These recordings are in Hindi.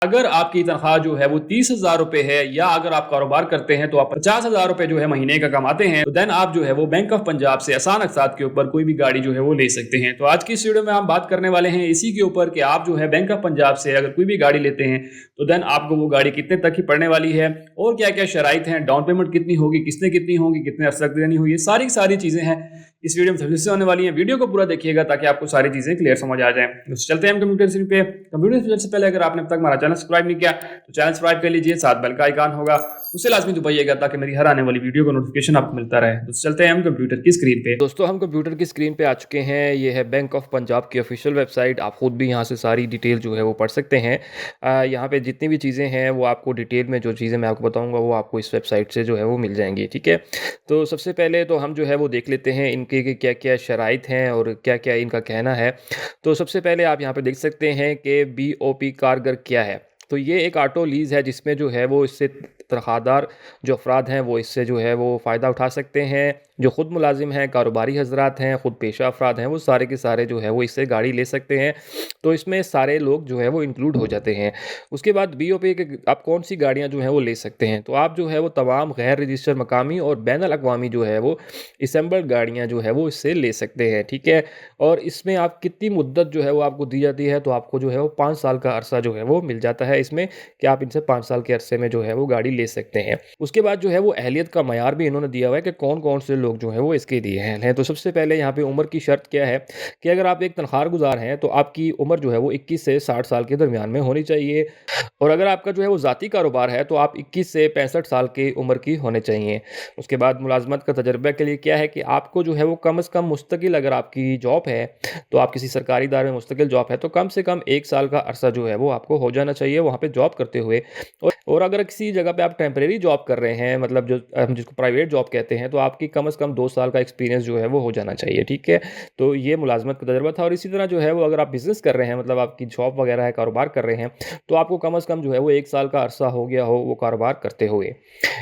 अगर आपकी तनख्वाह जो है वो 30,000 रुपए है या अगर आप कारोबार करते हैं तो आप 50,000 रुपए जो है महीने का कमाते हैं, तो देन आप जो है वो बैंक ऑफ पंजाब से आसान अक़सात के ऊपर कोई भी गाड़ी जो है वो ले सकते हैं। तो आज की इस वीडियो में हम बात करने वाले हैं इसी के ऊपर कि आप जो है बैंक ऑफ पंजाब से अगर कोई भी गाड़ी लेते हैं तो देन आपको वो गाड़ी कितने तक की पड़ने वाली है और क्या क्या शराइत हैं, डाउन पेमेंट कितनी होगी, कितनी होगी, कितने अरसे तक देनी होगी, सारी सारी चीजें हैं इस वीडियो में तफसील से होने वाली है। वीडियो को पूरा देखिएगा ताकि आपको सारी चीजें क्लियर समझ आ जाए। तो चलते हैं हम कंप्यूटर स्क्रीन पे। कंप्यूटर से पहले अगर आपने अब तक हमारा चैनल सब्सक्राइब नहीं किया तो चैनल सब्सक्राइब कर लीजिए, साथ बेल का आइकन होगा उसे लाजमी दबाइएगा ताकि मेरी हर आने वाली वीडियो का नोटिफिकेशन आपको मिलता रहे। तो चलते हैं हम कंप्यूटर की स्क्रीन पे। दोस्तों, हम कंप्यूटर की स्क्रीन पे आ चुके हैं। ये है बैंक ऑफ पंजाब की ऑफिशियल वेबसाइट। आप खुद भी यहाँ से सारी डिटेल जो है वो पढ़ सकते हैं। यहाँ पे जितनी भी चीज़ें हैं वो आपको डिटेल में, जो चीज़ें मैं आपको बताऊँगा वो आपको इस वेबसाइट से जो है वो मिल जाएंगी। ठीक है, तो सबसे पहले तो हम जो है वो देख लेते हैं इनके कि क्या क्या शराइत हैं और क्या क्या इनका कहना है। तो सबसे पहले आप यहाँ पे देख सकते हैं कि BOP कारगर क्या है। तो ये एक ऑटो लीज़ है जिसमें जो है वो इससे तनख्वाहदार जो अफराद हैं वो इससे जो है वो फ़ायदा उठा सकते हैं। जो ख़ुद मुलाजिम हैं, कारोबारी हजरात हैं, ख़ुद पेशा अफराद हैं, वो सारे के सारे जो है वो इससे गाड़ी ले सकते हैं। तो इसमें सारे लोग जो है वो इंक्लूड हो जाते हैं। उसके बाद BOP के आप कौन सी गाड़ियाँ जो हैं वो ले सकते हैं, तो आप जो है वो तमाम गैर रजिस्टर्ड मकामी और बैन अल-अक़वामी जो है वो असेंबल्ड गाड़ियाँ जो है वो इससे ले सकते हैं। ठीक है, और इसमें आप कितनी मुद्दत जो है वो आपको दी जाती है, तो आपको जो है वो 5 साल का अरसा जो है वो मिल जाता है इसमें, कि आप इनसे 5 साल के अरसे में जो है वो गाड़ी ले सकते हैं। उसके बाद जो है वो अहलियत का मयार भी इन्होंने दिया हुआ है कि कौन कौन से लोग जो हैं वो इसके लिए हैं। तो सबसे पहले यहाँ पे उम्र की शर्त क्या है कि अगर आप एक तनख्वाह गुजार हैं तो आपकी उम्र जो है वो 21 से 60 साल के दरमियान में होनी चाहिए। और अगर आपका जो है वो ज़ाती कारोबार है तो आप 21 से 65 साल की उम्र की होने चाहिए। उसके बाद मुलाजमत का तजर्बा के लिए क्या है कि आपको जो है वो कम से कम मुस्तकिल, अगर आपकी जॉब है तो आप किसी सरकारी इदारे में मुस्तकिल जॉब है तो कम से कम 1 साल का अरसा जो है वो आपको हो जाना चाहिए वहाँ पे जॉब करते हुए। और अगर किसी जगह पे आप टेम्परेरी जॉब कर रहे हैं, मतलब जो हम जिसको प्राइवेट जॉब कहते हैं, तो आपकी कम से कम 2 साल का एक्सपीरियंस जो है वो हो जाना चाहिए। ठीक है, तो ये मुलाजमत का तजर्बा था। और इसी तरह जो है वो अगर आप बिज़नेस कर रहे हैं, मतलब आपकी जॉब वगैरह है, कारोबार कर रहे हैं, तो आपको कम से कम जो है वो 1 साल का अरसा हो गया हो वो कारोबार करते हुए।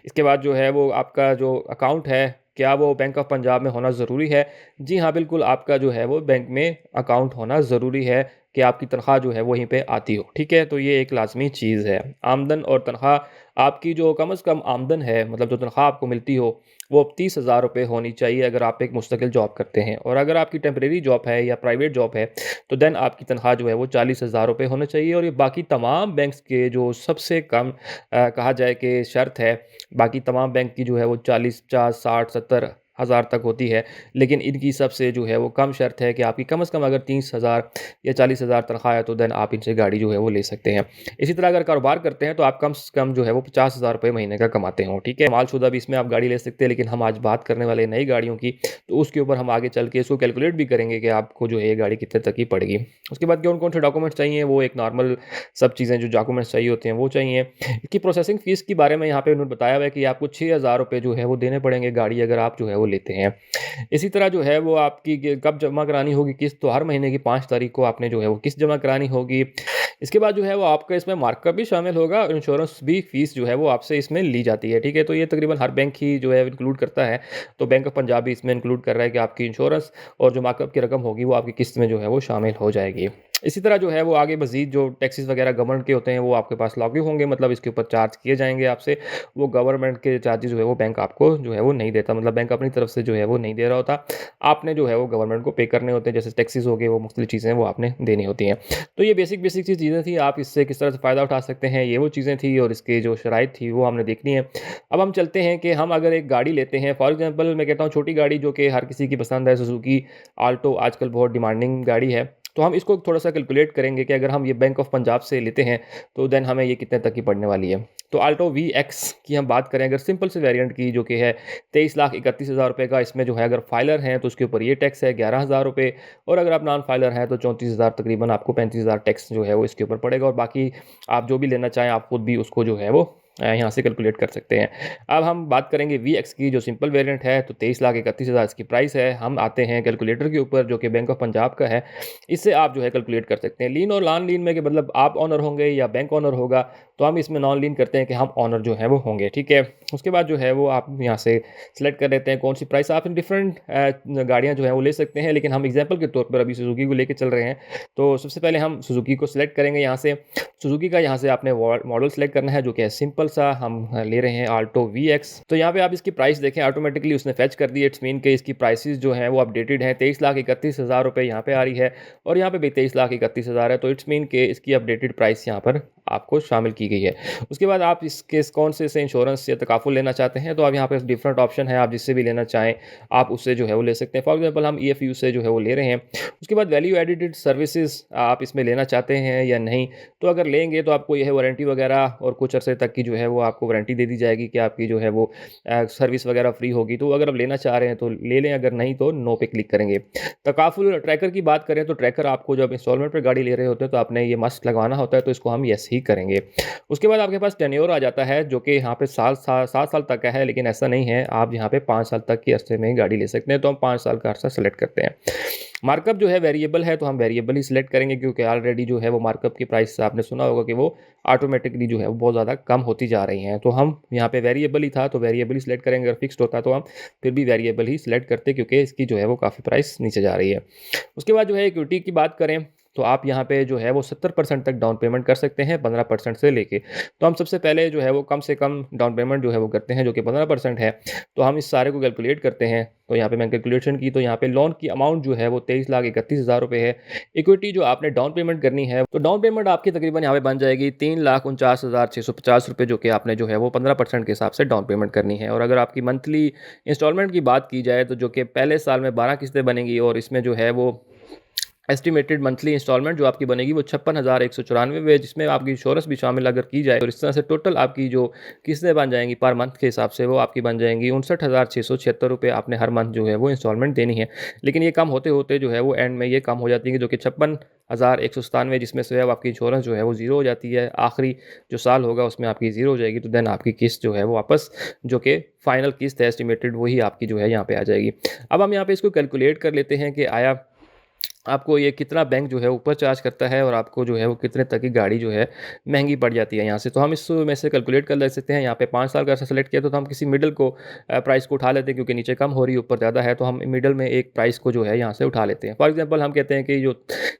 इसके बाद जो है वो आपका जो अकाउंट है, क्या वो बैंक ऑफ पंजाब में होना ज़रूरी है? जी हाँ, बिल्कुल, आपका जो है वो बैंक में अकाउंट होना ज़रूरी है कि आपकी तनख्वाह जो है वहीं पे आती हो। ठीक है, तो ये एक लाज़मी चीज़ है। आमदन और तनख्वाह, आपकी जो कम से कम आमदन है, मतलब जो तनख्वाह आपको मिलती हो, वो 30,000 रुपये होनी चाहिए अगर आप एक मुस्तकिल जॉब करते हैं। और अगर आपकी टेम्परेरी जॉब है या प्राइवेट जॉब है तो देन आपकी तनख्वाह जो है वो 40,000 रुपये होने चाहिए। और ये बाकी तमाम बैंक्स के जो सबसे कम कहा जाए कि शर्त है, बाकी तमाम बैंक की जो है वो 40, 50, 60, 70 हज़ार तक होती है, लेकिन इनकी सबसे जो है वो कम शर्त है कि आपकी कम से कम अगर 30,000 या 40,000 तनख्वाह है तो देन आप इनसे गाड़ी जो है वो ले सकते हैं। इसी तरह अगर कारोबार करते हैं तो आप कम से कम जो है वो 50,000 रुपये महीने का कमाते हो। ठीक है, मालशुदा भी इसमें आप गाड़ी ले सकते हैं, लेकिन हम आज बात करने वाले नई गाड़ियों की, तो उसके ऊपर हम आगे चल के इसको कैलकुलेट भी करेंगे कि आपको जो है ये गाड़ी कितने तक की पड़ेगी। उसके बाद कौन कौन से डॉक्यूमेंट्स चाहिए, वो एक नॉर्मल सब चीज़ें जो डॉक्यूमेंट्स चाहिए होते हैं वो चाहिए। इसकी प्रोसेसिंग फ़ीस के बारे में यहाँ पे उन्होंने बताया हुआ है कि आपको 6,000 रुपये जो है वो देने पड़ेंगे गाड़ी अगर आप जो है वो लेते हैं। इसी तरह जो है वो आपकी कब जमा करानी होगी किस्त, तो हर महीने की 5 तारीख को आपने जो है वो किस्त जमा करानी होगी। इसके बाद जो है वो आपका इसमें मार्कअप भी शामिल होगा और इंश्योरेंस भी फ़ीस जो है वो आपसे इसमें ली जाती है। ठीक है, तो ये तकरीबन हर बैंक ही जो है इंक्लूड करता है। तो बैंक ऑफ पंजाब भी इसमें इंक्लूड कर रहा है कि आपकी इंश्योरेंस और जो मार्कअप की रकम होगी वो आपकी किस्त में जो है वो शामिल हो जाएगी। इसी तरह जो है वो आगे मज़ीद जो टैक्सेस वगैरह गवर्नमेंट के होते हैं वो आपके पास लागू होंगे, मतलब इसके ऊपर चार्ज किए जाएंगे आपसे। वो गवर्नमेंट के चार्जेस जो है वो बैंक आपको जो है वो नहीं देता, मतलब बैंक अपनी तरफ से जो है वो नहीं दे रहा होता। आपने जो है वो गवर्नमेंट को पे करने होते हैं, जैसे टैक्सेस हो गए, वो मुख्तलिफ चीज़ें वो आपने देनी होती हैं। तो ये बेसिक सी चीज़ें थी, आप इससे किस तरह से फ़ायदा उठा सकते हैं, ये वो चीज़ें थी और इसकी जो शराइत थी वो हमने देखनी है। अब हम चलते हैं कि हम अगर एक गाड़ी लेते हैं, फॉर एग्जांपल मैं कहता हूँ छोटी गाड़ी जो कि हर किसी की पसंद है, सुजुकी आल्टो आजकल बहुत डिमांडिंग गाड़ी है। तो हम इसको थोड़ा सा कैलकुलेट करेंगे कि अगर हम ये बैंक ऑफ पंजाब से लेते हैं तो देन हमें ये कितने तक की पड़ने वाली है। तो आल्टो VX की हम बात करें अगर सिंपल से वेरिएंट की, जो कि है 23,31,000 रुपये का, इसमें जो है अगर फाइलर हैं तो उसके ऊपर ये टैक्स है 11,000 रुपये, और अगर आप नॉन फाइलर हैं तो 34,000, तकरीबन आपको 35,000 टैक्स जो है वो इसके ऊपर पड़ेगा। और बाकी आप जो भी लेना चाहें आप खुद भी उसको जो है वो यहाँ से कैलकुलेट कर सकते हैं। अब हम बात करेंगे VX की, जो सिंपल वेरिएंट है, तो 23,31,000 इसकी प्राइस है। हम आते हैं कैलकुलेटर के ऊपर जो कि बैंक ऑफ पंजाब का है। इससे आप जो है कैलकुलेट कर सकते हैं लीन और नॉन लीन में, कि मतलब आप ऑनर होंगे या बैंक ऑनर होगा। तो हम इसमें नॉन लीन करते हैं कि हम ऑनर जो है वो होंगे, ठीक है। उसके बाद जो है वो आप यहाँ से सिलेक्ट कर लेते हैं कौन सी प्राइस। आप डिफरेंट गाड़ियाँ जो है वो ले सकते हैं, लेकिन हम एग्जाम्पल के तौर पर अभी सुजुकी को लेकर चल रहे हैं। तो सबसे पहले हम सुजुकी को सिलेक्ट करेंगे यहाँ से। सुजुकी का यहाँ से आपने मॉडल सेलेक्ट करना है, जो कि है सिंपल सा। हम ले रहे हैं आल्टो VX। तो यहाँ पे आप इसकी प्राइस देखें, ऑटोमेटिकली उसने फेच कर दी। इट्स मीन के इसकी प्राइसेस जो हैं वो अपडेटेड हैं। 23,31,000 रुपये यहाँ पे आ रही है, और यहाँ पे भी 23,31,000 है। तो इट्स मीन के इसकी अपडेटेड प्राइस यहाँ पर आपको शामिल की गई है। उसके बाद आप इसके कौन से इंश्योरेंस या तकाफुल लेना चाहते हैं, तो आप यहाँ पे डिफरेंट ऑप्शन है, आप जिससे भी लेना चाहें आप उससे जो है वो ले सकते हैं। फॉर एग्जांपल हम EFU से जो है वो ले रहे हैं। उसके बाद वैल्यू एडिटेड सर्विसेज आप इसमें लेना चाहते हैं या नहीं, तो अगर लेंगे तो आपको यह वारंटी वगैरह और कुछ अरसे तक की जो है वो आपको वारंटी दे दी जाएगी कि आपकी जो है वो सर्विस वगैरह फ्री होगी। तो अगर आप लेना चाह रहे हैं तो ले लें, अगर नहीं तो नो पे क्लिक करेंगे। तकाफुल ट्रैकर की बात करें तो ट्रैकर आपको जब इंस्टॉलमेंट पर गाड़ी ले रहे होते हैं तो आपने ये मस्ट लगवाना होता है, तो इसको हम यस ही करेंगे। उसके बाद आपके पास टेन्योर आ जाता है, जो कि यहाँ पे 7 साल तक का है, लेकिन ऐसा नहीं है। आप यहाँ पे 5 साल तक की अरसे में ही गाड़ी ले सकते हैं। तो हम 5 साल का अरसा सेलेक्ट करते हैं। मार्कअप जो है वेरिएबल है, तो हम वेरिएबल ही सिलेक्ट करेंगे, क्योंकि ऑलरेडी जो है वो मार्कअप की प्राइस आपने सुना होगा कि वो ऑटोमेटिकली जो है वो बहुत ज़्यादा कम होती जा रही हैं। तो हम यहाँ पे वेरिएबल ही था तो वेरिएबल ही सिलेक्ट करेंगे। अगर फिक्स्ड होता तो हम फिर भी वेरिएबल ही सिलेक्ट करते, क्योंकि इसकी जो है वो काफ़ी प्राइस नीचे जा रही है। उसके बाद जो है इक्विटी की बात करें तो आप यहाँ पे जो है वो 70% तक डाउन पेमेंट कर सकते हैं, 15% से लेके। तो हम सबसे पहले जो है वो कम से कम डाउन पेमेंट जो है वो करते हैं, जो कि 15% है। तो हम इस सारे को कैलकुलेट करते हैं। तो यहाँ पे मैंने कैलकुलेशन की, तो यहाँ पे लोन की अमाउंट जो है वो 23,31,000 रुपये है। इक्विटी जो आपने डाउन पेमेंट करनी है, तो डाउन पेमेंट आपकी तकरीबन यहाँ पे बन जाएगी 3,49,650 रुपये, जो कि आपने जो है वो 15% के हिसाब से डाउन पेमेंट करनी है। और अगर आपकी मंथली इंस्टॉलमेंट की बात की जाए, तो जो कि पहले साल में 12 किस्तें बनेंगी, और इसमें जो है वो एस्टिमेटेड मंथली इंस्टॉलमेंट जो आपकी बनेगी वो 56,194 है, जिसमें आपकी इंश्योरेंस भी शामिल अगर की जाए। और इस तरह से टोटल आपकी जो किस्तें बन जाएंगी पर मंथ के हिसाब से, वो आपकी बन जाएंगी 59,676 रुपये। आपने हर मंथ जो है वो इंस्टॉलमेंट देनी है। लेकिन ये कम होते होते जो है वो एंड में ये कम हो जाती है, जो कि 56,197, जिसमें से अब आपकी इंश्योरेंस जो है वो ज़ीरो हो जाती है। आखिरी जो साल होगा उसमें आपकी ज़ीरो हो जाएगी। तो देन आपकी किस्त जो है वो वापस, जो कि फाइनल किस्त है एस्टिमेटेड, वही आपकी जो है यहाँ पे आ जाएगी। अब हम यहाँ पे इसको कैलकुलेट कर लेते हैं कि आया आपको ये कितना बैंक जो है ऊपर चार्ज करता है, और आपको जो है वो कितने तक की गाड़ी जो है महंगी पड़ जाती है यहाँ से। तो हम इस में से कैलकुलेट कर ले सकते हैं। यहाँ पे 5 साल का ऐसा सेलेक्ट किया, तो हम किसी मिडल को प्राइस को उठा लेते हैं, क्योंकि नीचे कम हो रही है ऊपर ज़्यादा है। तो हम मिडल में एक प्राइस को जो है यहाँ से उठा लेते हैं। फॉर एग्जाम्पल हम कहते हैं कि जो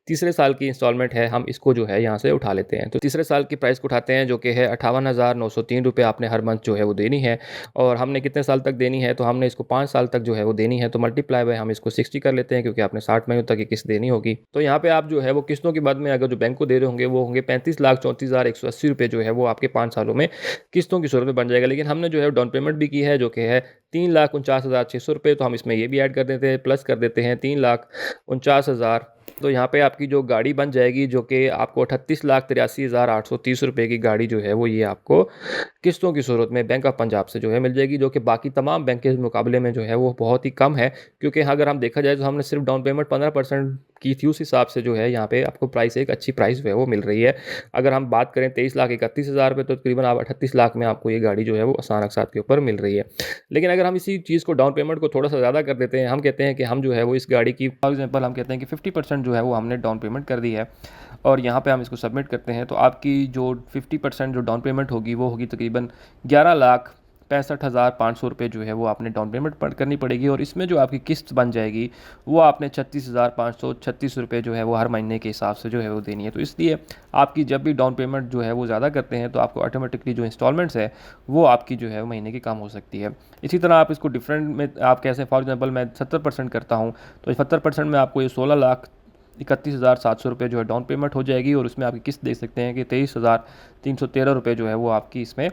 तीसरे साल की इंस्टॉलमेंट है, हम इसको जो है यहाँ से उठा लेते हैं। तो तीसरे साल की प्राइस को उठाते हैं, जो कि है 58,903 रुपये आपने हर मंथ जो है वो देनी है। और हमने कितने साल तक देनी है, तो हमने इसको 5 साल तक जो है वो देनी है। तो मल्टीप्लाई बाय हम इसको 60 कर लेते हैं, क्योंकि आपने 60 महीनों तक की किस्त देनी होगी। तो यहाँ पे आप जो है वो किस्तों के बाद में अगर जो बैंक को दे रहे होंगे वो होंगे 35,34,180 रुपये, जो है वो आपके 5 सालों में किस्तों की सूरत में बन जाएगा। लेकिन हमने जो है डाउन पेमेंट भी की है, जो कि है 3,49,600 रुपये। तो हम इसमें ये भी ऐड कर देते हैं, प्लस कर देते हैं 3,49,000। तो यहाँ पे आपकी जो गाड़ी बन जाएगी, जो कि आपको 38,83,830 रुपये की गाड़ी जो है वो ये आपको किस्तों की सूरत में बैंक ऑफ पंजाब से जो है मिल जाएगी, जो कि बाकी तमाम बैंक के मुकाबले में जो है वो बहुत ही कम है। क्योंकि अगर हम देखा जाए तो हमने सिर्फ डाउन पेमेंट 15% की थी, उस हिसाब से जो है यहाँ पे आपको प्राइस एक अच्छी प्राइस जो है वो मिल रही है। अगर हम बात करें 23,31,000 रुपये, तो तकरीबन आप 38 लाख में आपको ये गाड़ी जो है वो आसान अकसात के ऊपर मिल रही है। लेकिन अगर हम इसी चीज़ को डाउन पेमेंट को थोड़ा सा ज़्यादा कर देते हैं, हम कहते हैं कि हम जो है वो इस गाड़ी की फॉर एग्जाम्पल हम कहते हैं कि 50% जो है वो हमने डाउन पेमेंट कर दी है, और यहाँ पे हम इसको सबमिट करते हैं, तो आपकी जो 50% जो डाउन पेमेंट होगी वो होगी तकरीबन 11,65,500 रुपये जो है वो आपने डाउन पेमेंट करनी पड़ेगी। और इसमें जो आपकी किस्त बन जाएगी वो आपने 36,536 रुपये जो है वो हर महीने के हिसाब से जो है वो देनी है। तो इसलिए आपकी जब भी डाउन पेमेंट जो है वो ज़्यादा करते हैं, तो आपको ऑटोमेटिकली जो इंस्टॉलमेंट्स है वो आपकी जो है वो महीने की कम हो सकती है। इसी तरह आप इसको डिफरेंट में आप कैसे, फॉर एग्जाम्पल मैं 70% करता हूँ, तो 70% में आपको ये 16,31,700 रुपये जो है डाउन पेमेंट हो जाएगी। और उसमें आपकी किस्त देख सकते हैं कि 23,313 रुपये जो है वो आपकी इसमें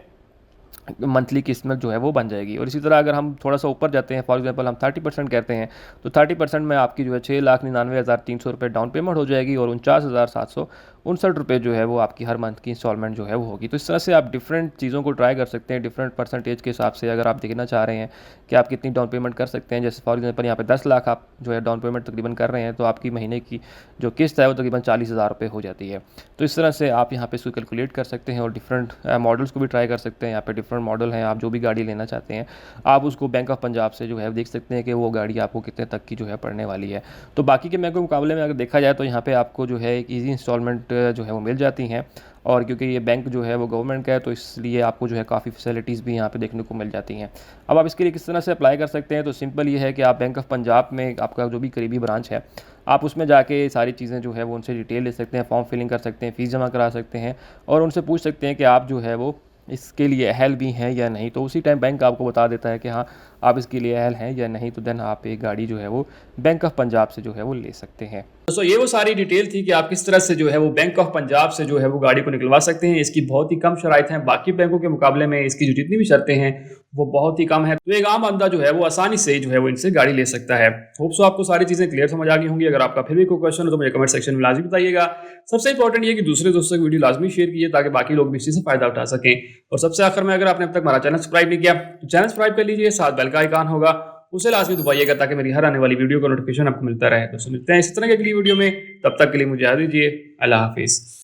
मंथली किस्त में जो है वो बन जाएगी। और इसी तरह अगर हम थोड़ा सा ऊपर जाते हैं, फॉर एग्जांपल हम 30% कहते हैं, तो 30% में आपकी जो है 6,99,300 रुपये डाउन पेमेंट हो जाएगी और 49,759 रुपये जो है वो आपकी हर मंथ की इंस्टॉलमेंट जो है वो होगी। तो इस तरह से आप डिफरेंट चीज़ों को ट्राई कर सकते हैं, डिफरेंट परसेंटेज के हिसाब से अगर आप देखना चाह रहे हैं कि आप कितनी डाउन पेमेंट कर सकते हैं। जैसे फॉर एग्जांपल यहाँ पे 10 लाख आप जो है डाउन पेमेंट तकरीबन कर रहे हैं, तो आपकी महीने की जो किस्त है वो तकरीबन 40,000 रुपये हो जाती है। तो इस तरह से आप यहाँ पे इसको कैलकुलेट कर सकते हैं और डिफरेंट मॉडल्स को भी ट्राई कर सकते हैं। यहाँ पे डिफरेंट मॉडल हैं, आप जो भी गाड़ी लेना चाहते हैं आप उसको बैंक ऑफ पंजाब से जो है देख सकते हैं कि वो गाड़ी आपको कितने तक की जो है पड़ने वाली है। तो बाकी के बैंक के मुकाबले में अगर देखा जाए तो यहाँ पे आपको जो है एक ईजी इंस्टॉलमेंट जो है वो मिल जाती हैं। और क्योंकि ये बैंक जो है वो गवर्नमेंट का है, तो इसलिए आपको जो है काफ़ी फैसिलिटीज़ भी यहाँ पे देखने को मिल जाती हैं। अब आप इसके लिए किस तरह से अप्लाई कर सकते हैं, तो सिंपल ये है कि आप बैंक ऑफ पंजाब में आपका जो भी करीबी ब्रांच है, आप उसमें जाके सारी चीज़ें जो है वो उनसे डिटेल ले सकते हैं, फॉर्म फिलिंग कर सकते हैं, फ़ीस जमा करा सकते हैं और उनसे पूछ सकते हैं कि आप जो है वो इसके लिए अहल भी हैं या नहीं। तो उसी टाइम बैंक आपको बता देता है कि हाँ, आप इसके लिए अहल हैं या नहीं। तो देन आप एक गाड़ी जो है वो बैंक ऑफ पंजाब से जो है वो ले सकते हैं। दोस्तों ये वो सारी डिटेल थी कि आप किस तरह से जो है वो बैंक ऑफ पंजाब से जो है वो गाड़ी को निकलवा सकते हैं। इसकी बहुत ही कम शराइत हैं, बाकी बैंकों के मुकाबले में इसकी जो जितनी भी शर्तें हैं वो बहुत ही कम है। तो एक आम बंदा जो है वो आसानी से जो है वो इनसे गाड़ी ले सकता है। होप सो आपको सारी चीज़ें क्लियर समझ आ गई होंगी। अगर आपका फिर भी कोई क्वेश्चन हो तो मुझे कमेंट सेक्शन में लाजमी बताइएगा। सबसे इंपॉर्टेंट ये कि दूसरे दोस्तों की वीडियो लाजमी शेयर कीजिए ताकि बाकी लोग भी इसी से फायदा उठा सकें। और सबसे आखिर में, अगर आपने अब तक हमारा चैनल सब्सक्राइब नहीं किया तो चैनल सब्सक्राइब कर लीजिए, साथ बेल का आइकन होगा उसे लाजमी दबाइएगा ताकि मेरी हर आने वाली वीडियो का नोटिफिकेशन आपको मिलता रहे। तो मिलते हैं इस तरह के अगली वीडियो में, तब तक के लिए मुझे इजाज़त दीजिए। अल्लाह हाफिज़।